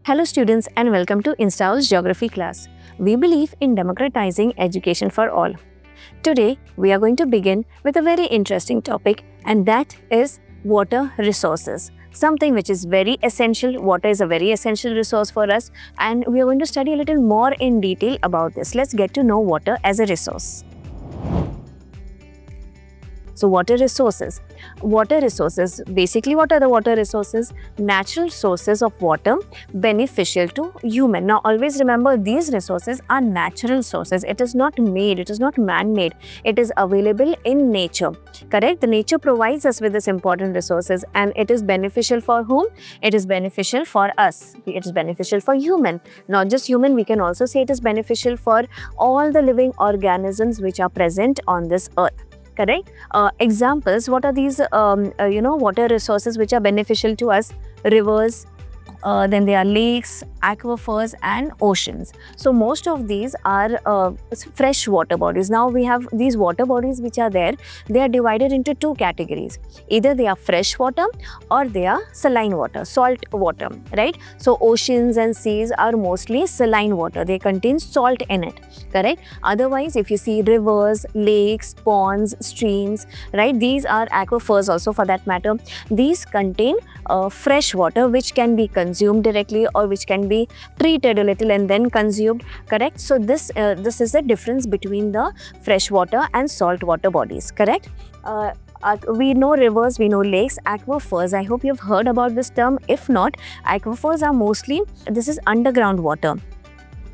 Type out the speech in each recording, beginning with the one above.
Hello students and welcome to NCERT's Geography class. We believe in democratizing education for all. Today, we are going to begin with a very interesting topic, and that is water resources. Something which is very essential. Water is a very essential resource for us, and we are going to study a little more in detail about this. Let's get to know water as a resource. So water resources. Water resources, basically what are the water resources? Natural sources of water beneficial to human. Now always remember, these resources are natural sources. It is not made, it is not man-made. It is available in nature, correct? The nature provides us with these important resources, and it is beneficial for whom? It is beneficial for us. It is beneficial for human. Not just human, we can also say it is beneficial for all the living organisms which are present on this earth. Correct? Examples, what are these water resources which are beneficial to us? Rivers, then there are lakes, aquifers and oceans. So most of these are fresh water bodies. Now we have these water bodies which are there. They are divided into two categories. Either they are fresh water or they are saline water, salt water, right? So oceans and seas are mostly saline water. They contain salt in it, correct? Otherwise, if you see rivers, lakes, ponds, streams, right? These are aquifers also for that matter. These contain fresh water which can be consumed directly or which can be treated a little and then consumed, correct? So this is the difference between the fresh water and salt water bodies, correct? We know rivers, we know lakes, aquifers. I hope you've heard about this term. If not, aquifers are mostly, this is underground water.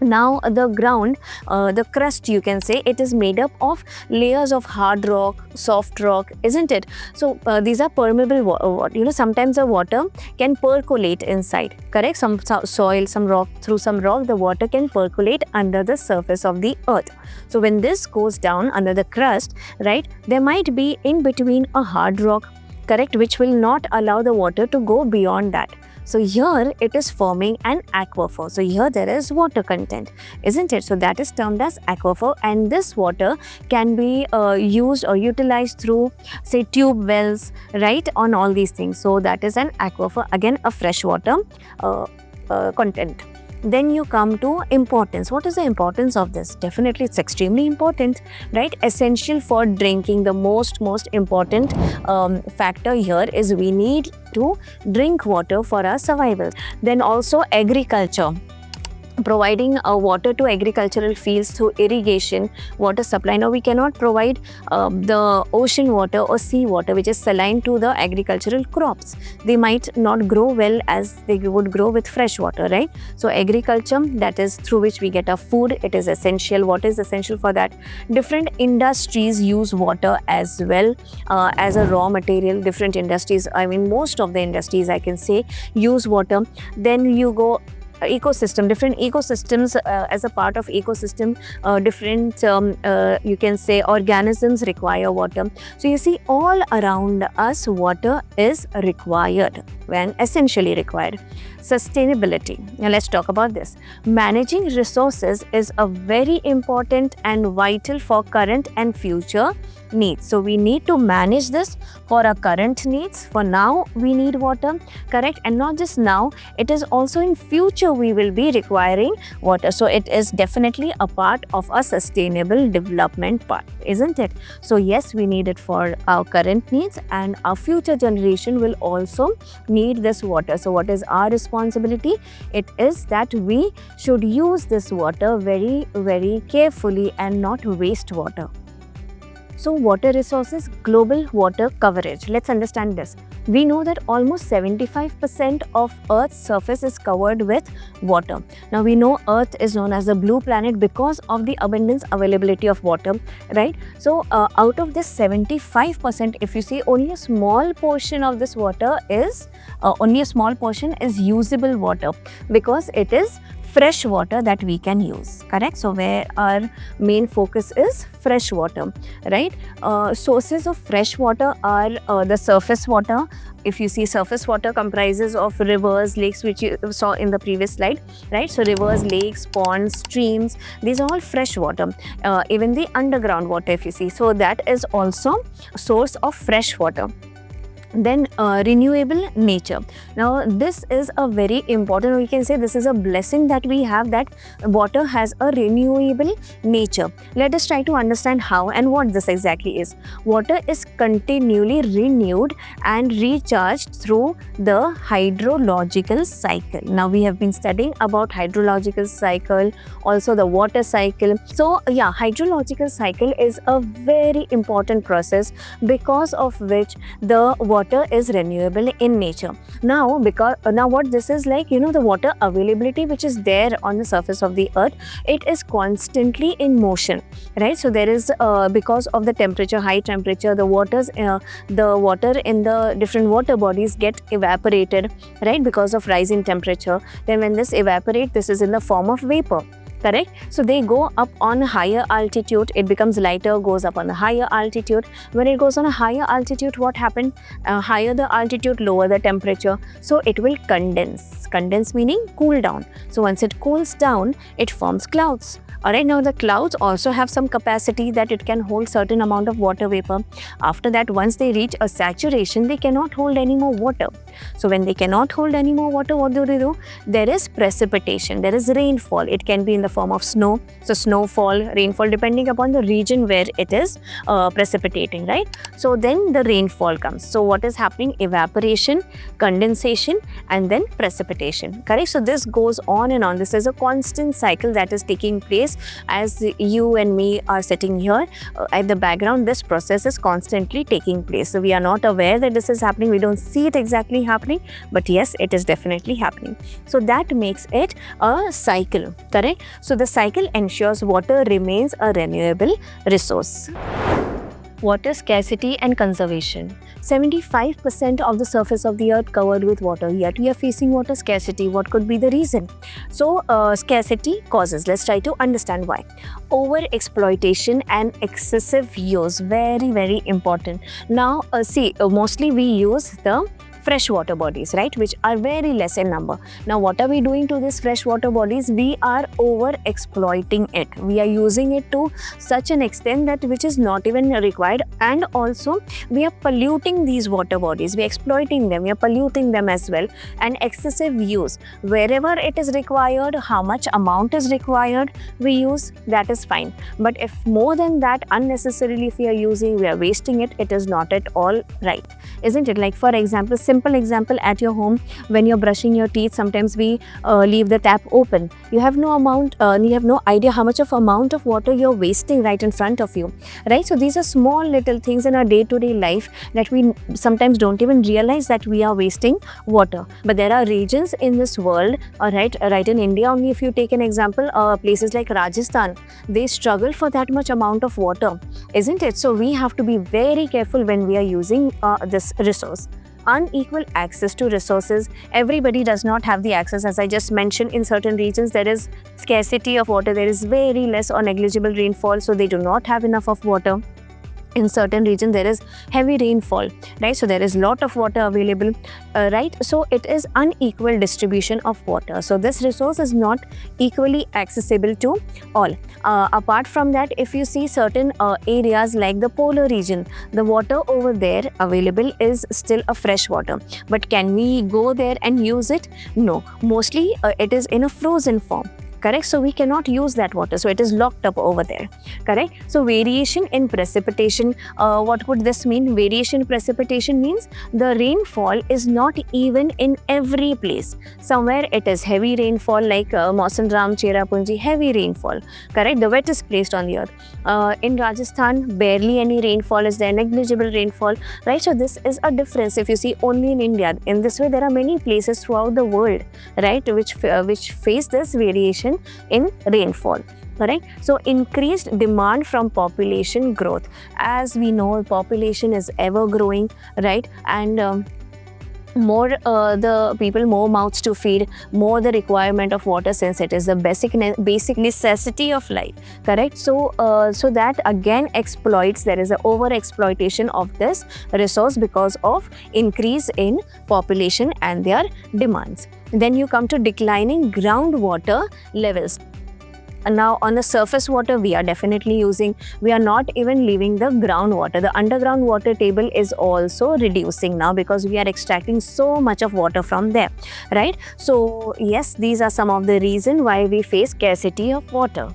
Now the ground, the crust, you can say, it is made up of layers of hard rock, soft rock, isn't it? So these are permeable water. Sometimes the water can percolate inside, correct? Some soil, some rock, through some rock, the water can percolate under the surface of the earth. So when this goes down under the crust, right, there might be in between a hard rock, correct, which will not allow the water to go beyond that. So here it is forming an aquifer. So here there is water content, isn't it? So that is termed as aquifer, and this water can be used or utilized through, say, tube wells, right, on all these things. So that is an aquifer, again a fresh water content. Then you come to importance. What is the importance of this? Definitely it's extremely important, right? Essential for drinking. The most important factor here is we need to drink water for our survival. Then also agriculture. Providing water to agricultural fields through irrigation, water supply. Now we cannot provide the ocean water or sea water which is saline to the agricultural crops. They might not grow well as they would grow with fresh water, right? So agriculture, that is through which we get our food, it is essential. Water is essential for that. Different industries use water as well as a raw material. Different industries, I mean most of the industries I can say, use water. Then you go ecosystem, different ecosystems, as a part of ecosystem, different you can say organisms require water. So you see, all around us water is required, when essentially required. Sustainability. Now let's talk about this. Managing resources is a very important and vital for current and future needs. So we need to manage this for our current needs. For now we need water, correct? And not just now, it is also in future we will be requiring water. So it is definitely a part of a sustainable development part, isn't it? So yes, we need it for our current needs, and our future generation will also need this water. So what is our responsibility? It is that we should use this water very, very carefully and not waste water. So water resources, global water coverage. Let's understand this. We know that almost 75% of Earth's surface is covered with water. Now we know Earth is known as the blue planet because of the abundance availability of water, right? So out of this 75%, if you see, only a small portion of this water is, usable water, because it is fresh water that we can use, correct? So where our main focus is fresh water, right? Sources of fresh water are the surface water. If you see, surface water comprises of rivers, lakes, which you saw in the previous slide, right? So rivers, lakes, ponds, streams, these are all fresh water. Even the underground water, if you see, so that is also a source of fresh water. Then renewable nature. Now this is a very important, we can say this is a blessing that we have, that water has a renewable nature. Let us try to understand how and what this exactly is. Water is continually renewed and recharged through the hydrological cycle. Now we have been studying about hydrological cycle, also the water cycle. So yeah, hydrological cycle is a very important process because of which the water is renewable in nature. Now what this is like, the water availability which is there on the surface of the earth, it is constantly in motion, right? So there is because of the temperature, high temperature, the water in the different water bodies get evaporated, right, because of rising temperature. Then when this evaporates, this is in the form of vapor. Correct? So they go up on a higher altitude, it becomes lighter, goes up on a higher altitude. When it goes on a higher altitude, what happened? Higher the altitude, lower the temperature. So it will condense. Condense meaning cool down. So once it cools down, it forms clouds. Alright, now the clouds also have some capacity that it can hold certain amount of water vapor. After that, once they reach a saturation, they cannot hold any more water. So when they cannot hold any more water, what do? There is precipitation, there is rainfall. It can be in the form of snow. So snowfall, rainfall, depending upon the region where it is precipitating, right? So then the rainfall comes. So what is happening? Evaporation, condensation, and then precipitation. Correct? So this goes on and on. This is a constant cycle that is taking place as you and me are sitting here at the background. This process is constantly taking place. So we are not aware that this is happening. We don't see it exactly happening, but yes, it is definitely happening. So that makes it a cycle. Correct? So the cycle ensures water remains a renewable resource. Water scarcity and conservation. 75% of the surface of the earth covered with water, yet we are facing water scarcity. What could be the reason? So scarcity causes, let's try to understand why. Over exploitation and excessive use, very, very important. Now mostly we use the freshwater bodies, right, which are very less in number. Now what are we doing to these freshwater bodies? We are over exploiting it. We are using it to such an extent that which is not even required, and also we are polluting these water bodies. We are exploiting them, we are polluting them as well. And excessive use, wherever it is required, how much amount is required, we use, that is fine. But if more than that unnecessarily if we are using, we are wasting it, it is not at all right, isn't it? Like for example, simple example, at your home when you're brushing your teeth, sometimes we leave the tap open. You have no idea how much of amount of water you're wasting right in front of you, right? So these are small little things in our day-to-day life that we sometimes don't even realize that we are wasting water. But there are regions in this world, right in India only, if you take an example, places like Rajasthan, they struggle for that much amount of water, isn't it? So we have to be very careful when we are using this resource. Unequal access to resources. Everybody does not have the access. As I just mentioned, in certain regions there is scarcity of water, there is very less or negligible rainfall, so they do not have enough of water. In certain regions there is heavy rainfall, right? So there is lot of water available, right? So it is unequal distribution of water. So this resource is not equally accessible to all. Apart from that, if you see certain areas like the polar region, the water over there available is still a fresh water. But can we go there and use it? No. Mostly it is in a frozen form. Correct? So we cannot use that water. So it is locked up over there. Correct? So variation in precipitation, what would this mean? Variation in precipitation means the rainfall is not even in every place. Somewhere it is heavy rainfall like Mausanram, Cherrapunji, heavy rainfall. Correct? The wettest place on the earth. In Rajasthan, barely any rainfall is there, negligible rainfall. Right? So this is a difference if you see only in India. In this way, there are many places throughout the world, right, which face this variation in rainfall. Correct? So increased demand from population growth. As we know, population is ever growing, right? And more the people, more mouths to feed, more the requirement of water, since it is the basic necessity of life. Correct? So so that again exploits, there is an over exploitation of this resource because of increase in population and their demands. Then you come to declining groundwater levels. Now on the surface water, we are definitely using, we are not even leaving the groundwater. The underground water table is also reducing now because we are extracting so much of water from there, right? So yes, these are some of the reasons why we face scarcity of water.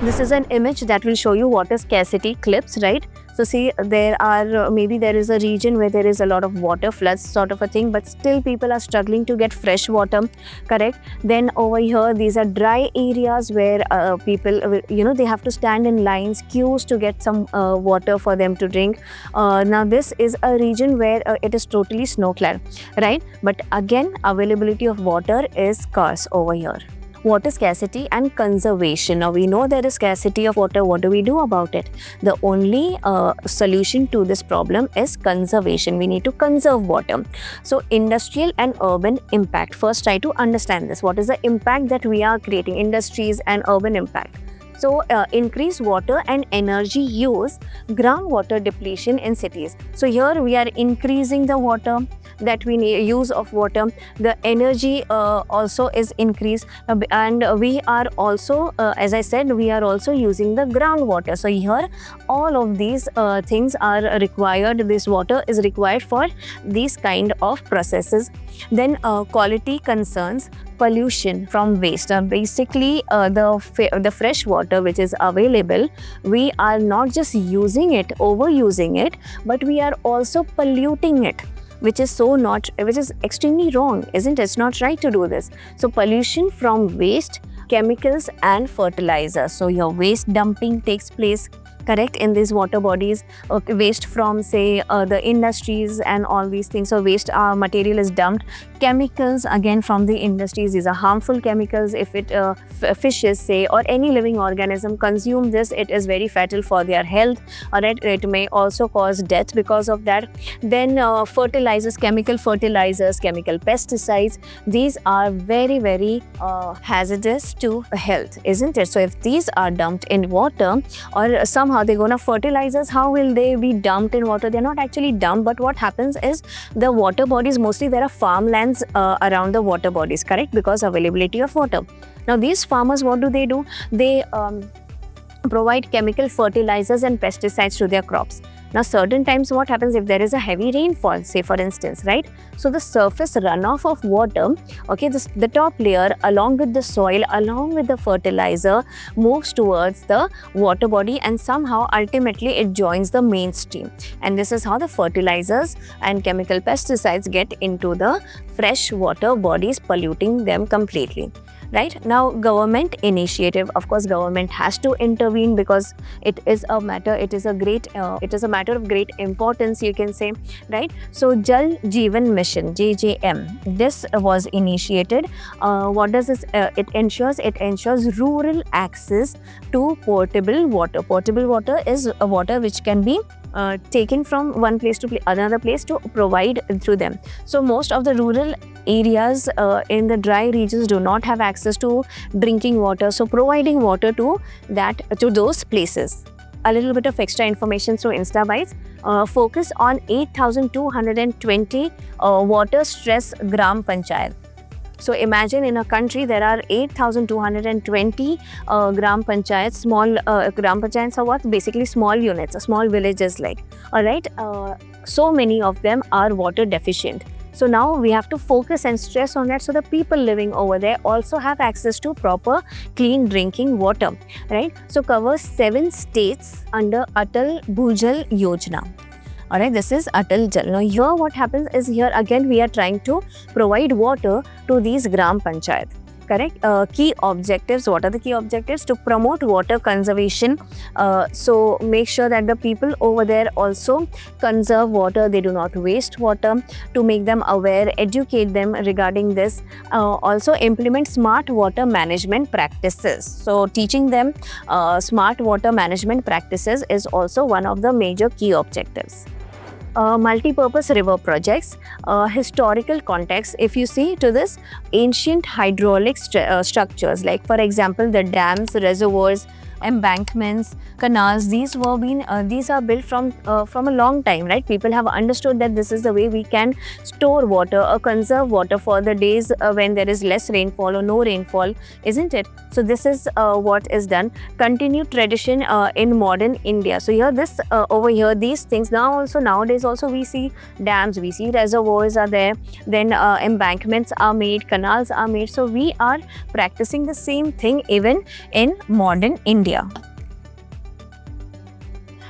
This is an image that will show you water scarcity clips, right? So see, there are maybe there is a region where there is a lot of water floods sort of a thing, but still people are struggling to get fresh water, correct? Then over here, these are dry areas where people, they have to stand in lines, queues to get some water for them to drink. Now this is a region where it is totally snow-clad, right? But again, availability of water is scarce over here. Water scarcity and conservation. Now we know there is scarcity of water. What do we do about it? The only solution to this problem is conservation. We need to conserve water. So industrial and urban impact. First try to understand this. What is the impact that we are creating? Industries and urban impact. So increase water and energy use, groundwater depletion in cities. So here we are increasing the water that we need, use of water. The energy also is increased, and we are also, as I said, we are also using the groundwater. So here all of these things are required. This water is required for these kind of processes. Then quality concerns, pollution from waste. Basically the fresh water which is available, we are not just using it, overusing it, but we are also polluting it, which is extremely wrong, isn't it? It's not right to do this. So pollution from waste, chemicals and fertilizers. So your waste dumping takes place, correct, in these water bodies. Waste from say the industries and all these things. So waste material is dumped. Chemicals again from the industries. These are harmful chemicals. If it fishes say or any living organism consume this, it is very fatal for their health. Alright, it may also cause death because of that. Then fertilizers, chemical pesticides. These are very, very hazardous to health, isn't it? So if these are dumped in water or somehow they're gonna fertilizers, how will they be dumped in water? They're not actually dumped, but what happens is the water bodies, mostly there are farmlands around the water bodies, correct, because availability of water. Now these farmers, what do? They provide chemical fertilizers and pesticides to their crops. Now certain times what happens if there is a heavy rainfall, say for instance, right? So the surface runoff of water, okay, the top layer along with the soil, along with the fertilizer moves towards the water body and somehow ultimately it joins the mainstream. And this is how the fertilizers and chemical pesticides get into the fresh water bodies, polluting them completely. Right now, government initiative. Of course, government has to intervene because it is a matter of great importance, you can say, right? So, Jal Jeevan Mission (JJM). This was initiated. What does this? It ensures rural access to potable water. Potable water is a water which can be taken from one place to another place to provide through them. So most of the rural areas in the dry regions do not have access to drinking water. So providing water to those places. A little bit of extra information through InstaBytes. Focus on 8,220 water stress gram panchayat. So imagine in a country there are 8,220 gram panchayats. Small gram panchayats are what? Basically small units, small villages like. Alright, so many of them are water deficient. So now we have to focus and stress on that so the people living over there also have access to proper clean drinking water, right? So covers 7 states under Atal Bhujal Yojana. Alright, this is Atal Jal. Now here what happens is, here again we are trying to provide water to these gram panchayat. Correct? Key objectives. What are the key objectives? To promote water conservation. So make sure that the people over there also conserve water. They do not waste water. To make them aware, educate them regarding this. Also implement smart water management practices. So teaching them smart water management practices is also one of the major key objectives. Multi-purpose river projects, historical context. If you see to this, ancient hydraulic structures, like for example the dams, reservoirs, embankments, canals. These are built from a long time, right? People have understood that this is the way we can store water or conserve water for the days when there is less rainfall or no rainfall, isn't it? So this is what is done. Continued tradition in modern India. So here, this over here, these things nowadays also we see dams, we see reservoirs are there, then embankments are made, canals are made. So we are practicing the same thing even in modern India.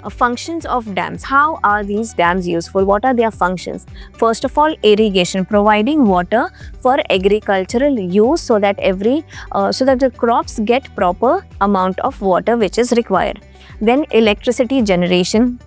Functions of dams. How are these dams useful? What are their functions? First of all, irrigation, providing water for agricultural use so that the crops get proper amount of water which is required. Then electricity generation.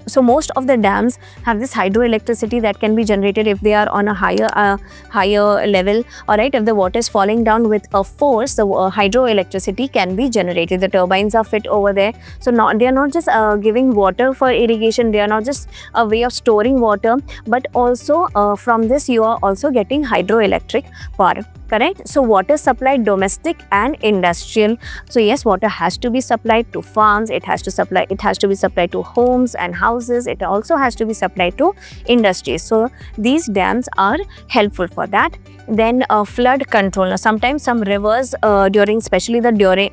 So most of the dams have this hydroelectricity that can be generated if they are on a higher level. All right, if the water is falling down with a force, the hydroelectricity can be generated. The turbines are fit over there. So they are not just giving water for irrigation. They are not just a way of storing water, but also from this you are also getting hydroelectric power. Correct? So water supply, domestic and industrial. So yes, water has to be supplied to farms, it has to be supplied to homes and houses, it also has to be supplied to industries. So these dams are helpful for that. Then flood control. Now, sometimes some rivers especially during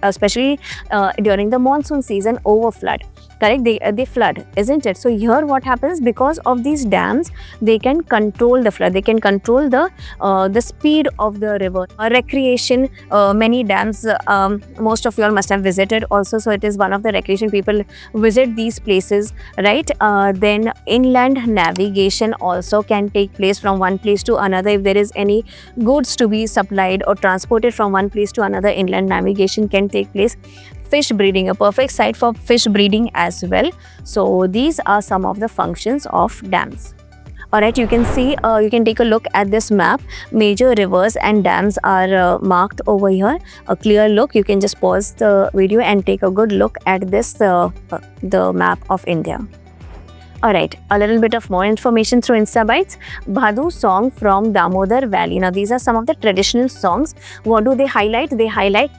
the monsoon season overflood. Correct? They flood, isn't it? So here what happens, because of these dams, they can control the flood, they can control the speed of the river. Recreation, many dams, most of you all must have visited also, so it is one of the recreation, people visit these places, right? Then inland navigation also can take place from one place to another. If there is any goods to be supplied or transported from one place to another, inland navigation can take place. Fish breeding, a perfect site for fish breeding as well. So these are some of the functions of dams. Alright, you can see, you can take a look at this map. Major rivers and dams are marked over here. A clear look, you can just pause the video and take a good look at this, the map of India. Alright, a little bit of more information through Instabytes. Bhadu song from Damodar Valley. Now these are some of the traditional songs. What do they highlight? They highlight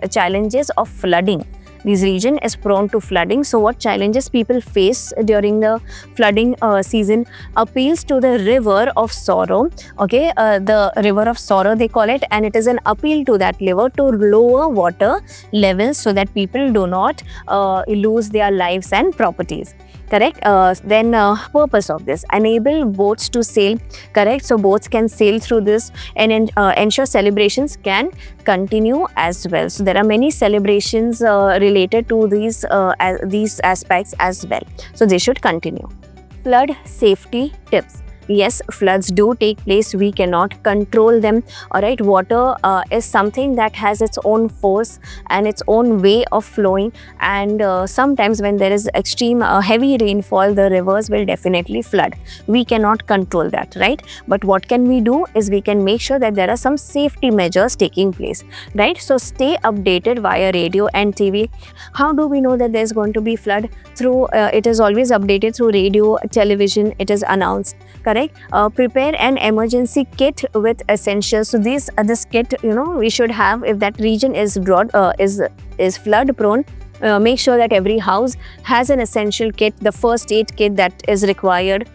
challenges of flooding. This region is prone to flooding. So what challenges people face during the flooding season? Appeals to the river of sorrow. Okay, the river of sorrow they call it, and it is an appeal to that river to lower water levels so that people do not lose their lives and properties. Correct? Then purpose of this, enable boats to sail. Correct? So boats can sail through this and ensure celebrations can continue as well. So there are many celebrations related to these aspects as well. So they should continue. Flood safety tips. Yes, floods do take place. We cannot control them. Alright, water is something that has its own force and its own way of flowing, and sometimes when there is extreme heavy rainfall, the rivers will definitely flood. We cannot control that, right? But what can we do is we can make sure that there are some safety measures taking place, right? So stay updated via radio and TV. How do we know that there is going to be flood? Through it is always updated through radio, television, it is announced. Correct? Prepare an emergency kit with essentials. So this kit, we should have. If that region is flood prone, make sure that every house has an essential kit, the first aid kit that is required.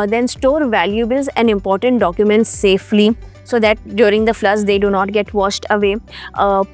Then store valuables and important documents safely, so that during the floods they do not get washed away.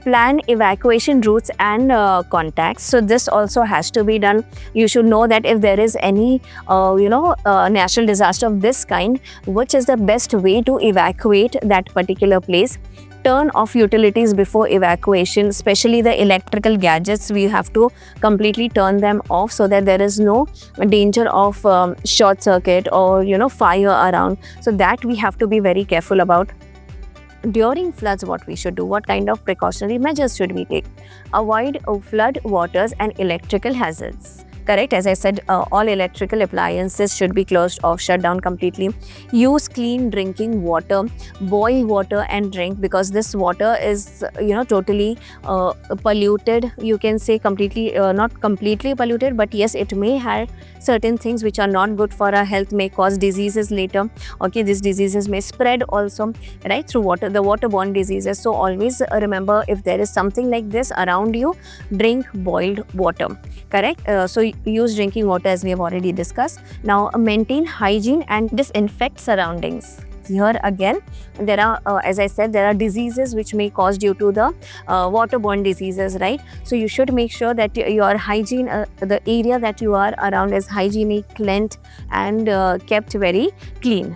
Plan evacuation routes and contacts. So this also has to be done. You should know that if there is any natural disaster of this kind, which is the best way to evacuate that particular place. Turn off utilities before evacuation, especially the electrical gadgets. We have to completely turn them off so that there is no danger of short circuit or fire around. So that we have to be very careful about. During floods, what we should do, what kind of precautionary measures should we take? Avoid flood waters and electrical hazards. correct? As I said, all electrical appliances should be closed off, shut down completely. Use clean drinking water, boil water and drink, because this water is totally polluted, you can say. Completely not completely polluted, but yes, it may have certain things which are not good for our health, may cause diseases later. Okay, these diseases may spread also, right, through water, the waterborne diseases. So always remember, if there is something like this around you, drink boiled water, correct? So use drinking water, as we have already discussed. Now maintain hygiene and disinfect surroundings. Here again, there are, as I said, there are diseases which may cause due to the waterborne diseases, right? So you should make sure that your hygiene, the area that you are around is hygienic, cleansed and kept very clean.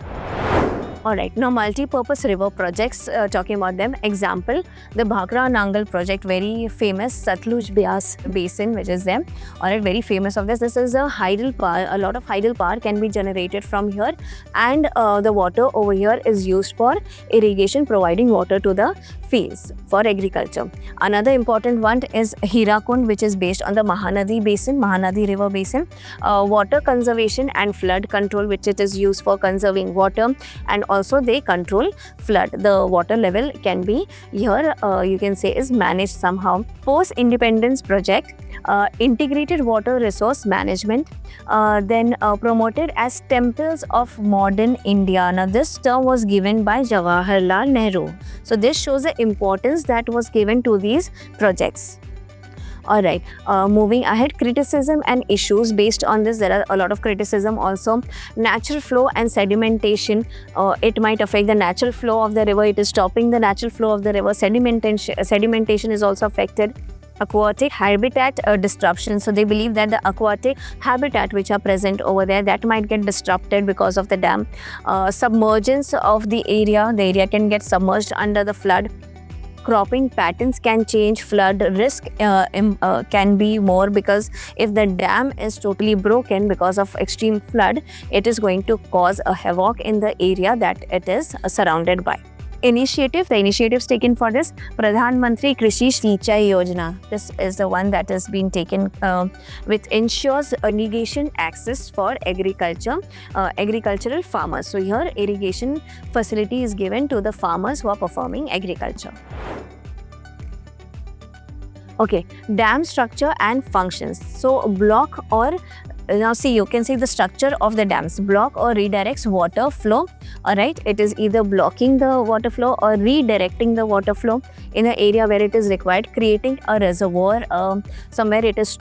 Alright, now multi-purpose river projects, talking about them. Example, the Bhakra Nangal project, very famous, Satluj Beas basin which is there. Alright, very famous of this. This is a hydel power, a lot of hydel power can be generated from here, and the water over here is used for irrigation, providing water to the fields for agriculture. Another important one is Hirakund, which is based on the Mahanadi basin, Mahanadi river basin. Water conservation and flood control, which it is used for conserving water, and also they control flood. The water level can be here, you can say, is managed somehow. Post-independence project, integrated water resource management, then promoted as temples of modern India. Now this term was given by Jawaharlal Nehru. So this shows the importance that was given to these projects. Alright, moving ahead, criticism and issues based on this. There are a lot of criticism also. Natural flow and sedimentation, it might affect the natural flow of the river. It is stopping the natural flow of the river. Sedimentation is also affected. Aquatic habitat disruption. So they believe that the aquatic habitat which are present over there, that might get disrupted because of the dam. Submergence of the area can get submerged under the flood. Cropping patterns can change, flood risk can be more, because if the dam is totally broken because of extreme flood, it is going to cause a havoc in the area that it is surrounded by. The initiatives taken for this, Pradhan Mantri Krishi Sinchai Yojana. This is the one that has been taken, which ensures irrigation access for agricultural farmers. So here irrigation facility is given to the farmers who are performing agriculture. Okay, dam structure and functions. So block or, now see, you can see the structure of the dams. Block or redirects water flow. Alright, it is either blocking the water flow or redirecting the water flow in an area where it is required, creating a reservoir. Somewhere it is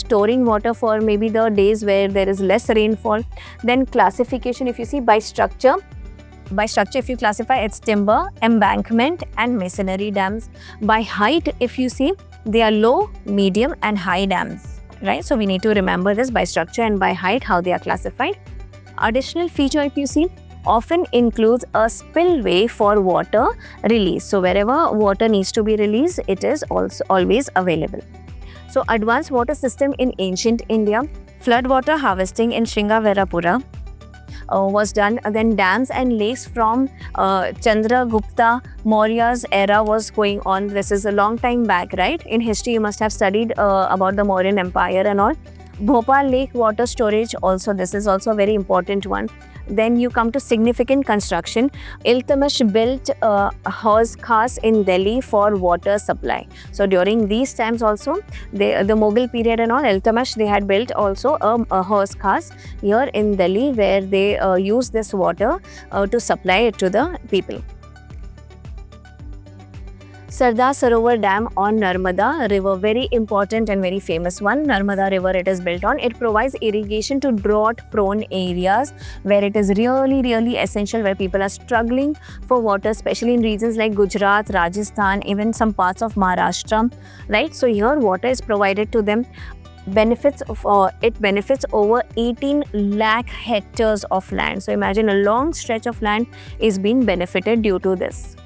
storing water for maybe the days where there is less rainfall. Then classification, if you see by structure, if you classify, it's timber, embankment and masonry dams. By height, if you see, they are low, medium and high dams, right? So we need to remember this by structure and by height, how they are classified. Additional feature, if you see, often includes a spillway for water release. So wherever water needs to be released, it is also always available. So advanced water system in ancient India, flood water harvesting in Shringaverapura was done. Then dams and lakes from Chandragupta Maurya's era was going on. This is a long time back, right? In history, you must have studied about the Mauryan Empire and all. Bhopal Lake water storage also, this is also a very important one. Then you come to significant construction. Iltutmish built a horse khas in Delhi for water supply. So during these times also, the Mughal period and all, Iltutmish, they had built also a horse khas here in Delhi, where they use this water to supply it to the people. Sardar Sarovar Dam on Narmada River, very important and very famous one. Narmada River it is built on. It provides irrigation to drought-prone areas where it is really essential, where people are struggling for water, especially in regions like Gujarat, Rajasthan, even some parts of Maharashtra, right? So here water is provided to them. Benefits of it benefits over 18 lakh hectares of land. So imagine a long stretch of land is being benefited due to this.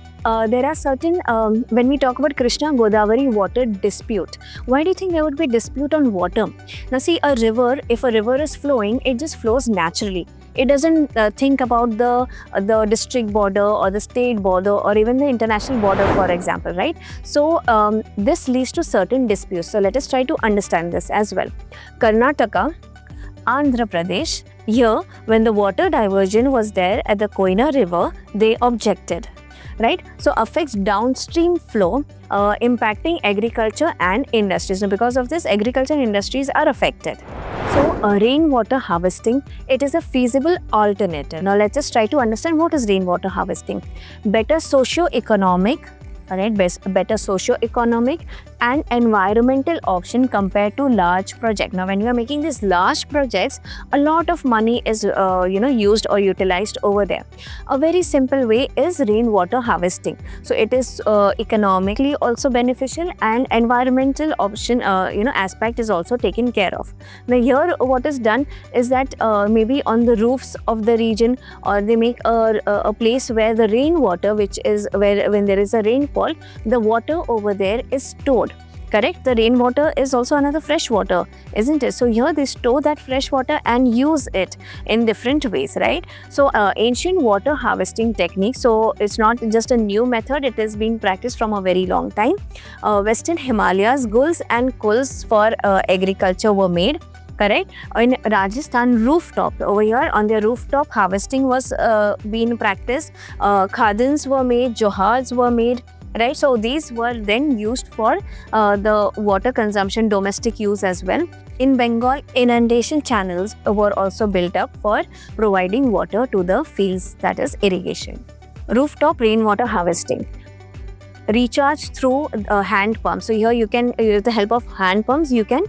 There are certain, when we talk about Krishna Godavari water dispute, why do you think there would be dispute on water? Now see, a river, if a river is flowing, it just flows naturally. It doesn't think about the district border or the state border or even the international border, for example, right? So this leads to certain disputes. So let us try to understand this as well. Karnataka, Andhra Pradesh, here when the water diversion was there at the Koyna river, they objected, right? So affects downstream flow, impacting agriculture and industries. So because of this, agriculture and industries are affected. So rainwater harvesting, it is a feasible alternative. Now let's just try to understand what is rainwater harvesting. Better socio-economic, better socio-economic and environmental option compared to large project. Now when you are making these large projects, a lot of money is used or utilized over there. A very simple way is rainwater harvesting. So it is economically also beneficial and environmental option aspect is also taken care of. Now here what is done is that maybe on the roofs of the region, or they make a place where the rainwater, which is where when there is a rainfall, the water over there is stored. Correct? The rainwater is also another fresh water, isn't it? So here they store that fresh water and use it in different ways, right? So ancient water harvesting techniques. So it's not just a new method, it has been practiced from a very long time. Western Himalayas, guls and kuls for agriculture were made. Correct? In Rajasthan, rooftop, over here on their rooftop harvesting was being practiced. Khadans were made, johars were made. Right, so these were then used for the water consumption, domestic use as well. In Bengal, inundation channels were also built up for providing water to the fields, that is irrigation. Rooftop rainwater harvesting. Recharge through hand pumps. So here you can, with the help of hand pumps, you can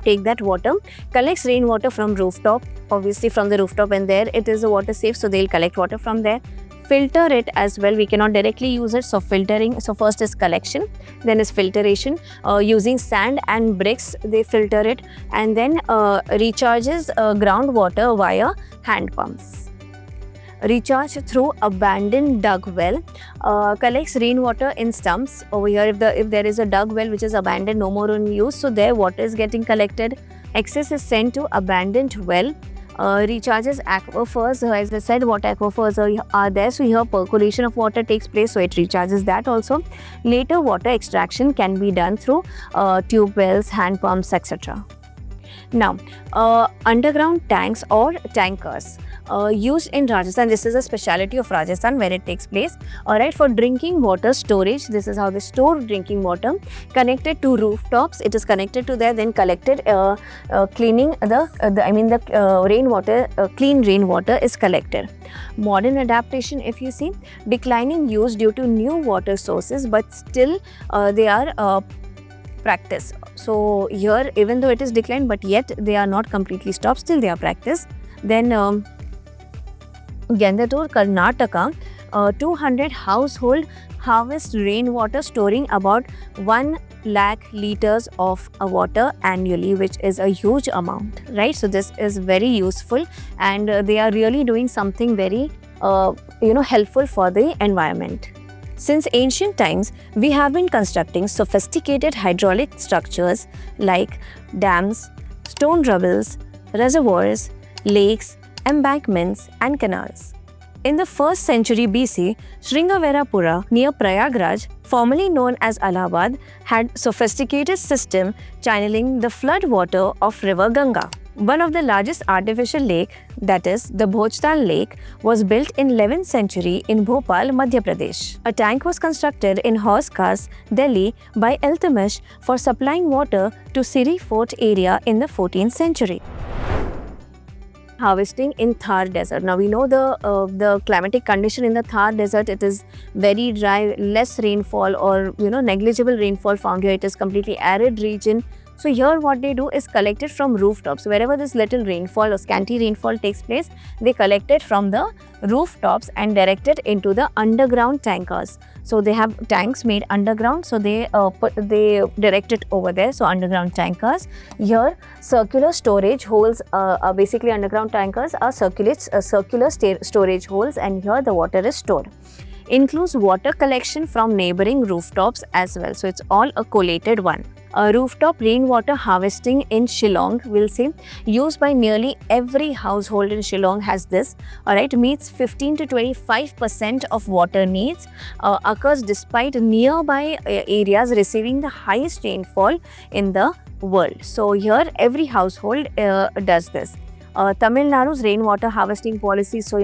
take that water, collects rainwater from rooftop, obviously from the rooftop, and there it is a water safe, so they'll collect water from there. Filter it as well, we cannot directly use it, so filtering. So first is collection, then is filtration. Using sand and bricks, they filter it, and then recharges groundwater via hand pumps. Recharge through abandoned dug well, collects rainwater in stumps. Over here, if there is a dug well which is abandoned, no more in use, so there water is getting collected. Excess is sent to abandoned well. Recharges aquifers. As I said, what aquifers are there, so here percolation of water takes place, so it recharges that also. Later water extraction can be done through tube wells, hand pumps, etc. Now, underground tanks or tankers used in Rajasthan. This is a speciality of Rajasthan where it takes place. Alright, for drinking water storage, this is how they store drinking water. Connected to rooftops, it is connected to there, then collected, cleaning the rainwater, clean rainwater is collected. Modern adaptation, if you see, declining use due to new water sources, but still they are practice. So here, even though it is declined, but yet they are not completely stopped, still they are practiced. Then Gandatur, Karnataka, 200 household harvest rainwater, storing about 1 lakh liters of water annually, which is a huge amount, right? So this is very useful, and they are really doing something very helpful for the environment. Since ancient times, we have been constructing sophisticated hydraulic structures like dams, stone rubbles, reservoirs, lakes, embankments, and canals. In the 1st century BC, Sringaverapura near Prayagraj, formerly known as Allahabad, had sophisticated system channeling the flood water of river Ganga. One of the largest artificial lake, that is the Bhojtal Lake, was built in 11th century in Bhopal, Madhya Pradesh. A tank was constructed in Hauz Khas, Delhi by Iltutmish for supplying water to Siri Fort area in the 14th century. Harvesting in Thar Desert. Now we know the climatic condition in the Thar Desert. It is very dry, less rainfall, or negligible rainfall found here. It is completely arid region. So here what they do is collect it from rooftops. Wherever this little rainfall or scanty rainfall takes place, they collect it from the rooftops and direct it into the underground tankers. So they have tanks made underground, so they direct it over there. So underground tankers. Here circular storage holes are basically underground tankers are circular storage holes, and here the water is stored. includes water collection from neighboring rooftops as well. So it's all a collated one. Rooftop rainwater harvesting in Shillong, we'll say, used by nearly every household in Shillong has this, alright, meets 15 to 25% of water needs, occurs despite nearby areas receiving the highest rainfall in the world. So here every household does this. Tamil Nadu's rainwater harvesting policy. So,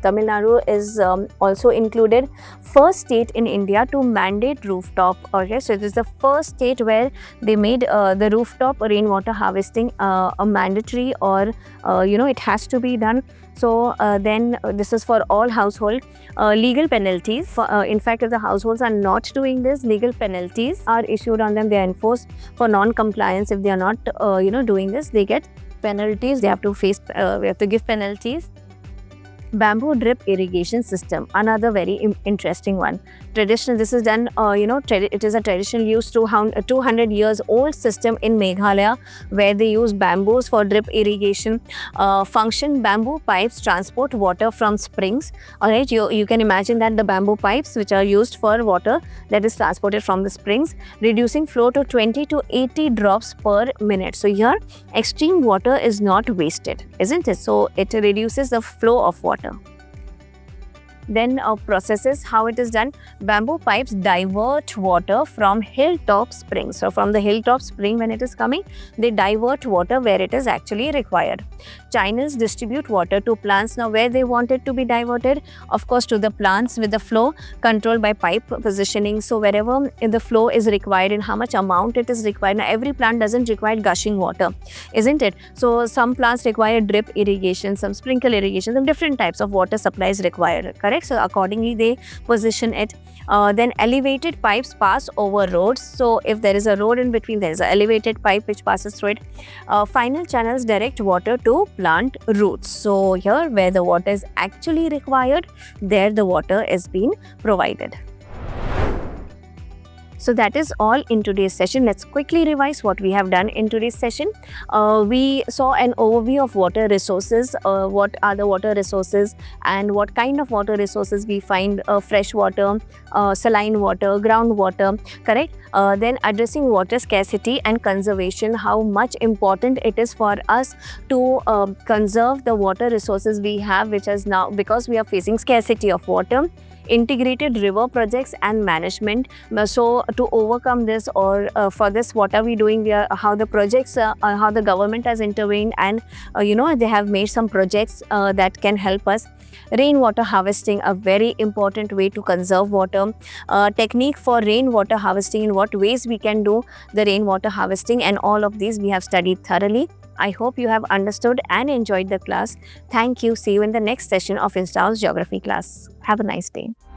Tamil Nadu is also included first state in India to mandate rooftop. Okay, so it is the first state where they made the rooftop rainwater harvesting a mandatory, or it has to be done. So then this is for all household. Legal penalties. In fact, if the households are not doing this, legal penalties are issued on them. They are enforced for non-compliance. If they are not, doing this, they get penalties. They have to face. We have to give penalties. Bamboo drip irrigation system, another very interesting one. Traditional, this is done, it is a traditional use 200 years old system in Meghalaya, where they use bamboos for drip irrigation. Function bamboo pipes transport water from springs. Alright, you can imagine that the bamboo pipes which are used for water that is transported from the springs, reducing flow to 20 to 80 drops per minute. So here, extreme water is not wasted, isn't it? So it reduces the flow of water. Then processes, how it is done. Bamboo pipes divert water from hilltop springs. So from the hilltop spring, when it is coming, they divert water where it is actually required. Channels distribute water to plants. Now where they want it to be diverted? Of course to the plants, with the flow controlled by pipe positioning. So wherever the flow is required and how much amount it is required. Now every plant doesn't require gushing water, isn't it? So some plants require drip irrigation, some sprinkle irrigation, some different types of water supplies required, correct? So accordingly they position it. Then elevated pipes pass over roads. So if there is a road in between, there is an elevated pipe which passes through it. Final channels direct water to plant roots. So here where the water is actually required, there the water is being provided. So that is all in today's session. Let's quickly revise what we have done in today's session. We saw an overview of water resources, what are the water resources and what kind of water resources we find, fresh water, saline water, groundwater, correct? Then addressing water scarcity and conservation, how much important it is for us to conserve the water resources we have, which is now, because we are facing scarcity of water. Integrated river projects and management. So to overcome this, or for this, what are we doing? How the projects, how the government has intervened, and they have made some projects that can help us. Rainwater harvesting, a very important way to conserve water. Technique for rainwater harvesting, in what ways we can do the rainwater harvesting, and all of these we have studied thoroughly. I hope you have understood and enjoyed the class. Thank you. See you in the next session of Insta's Geography class. Have a nice day.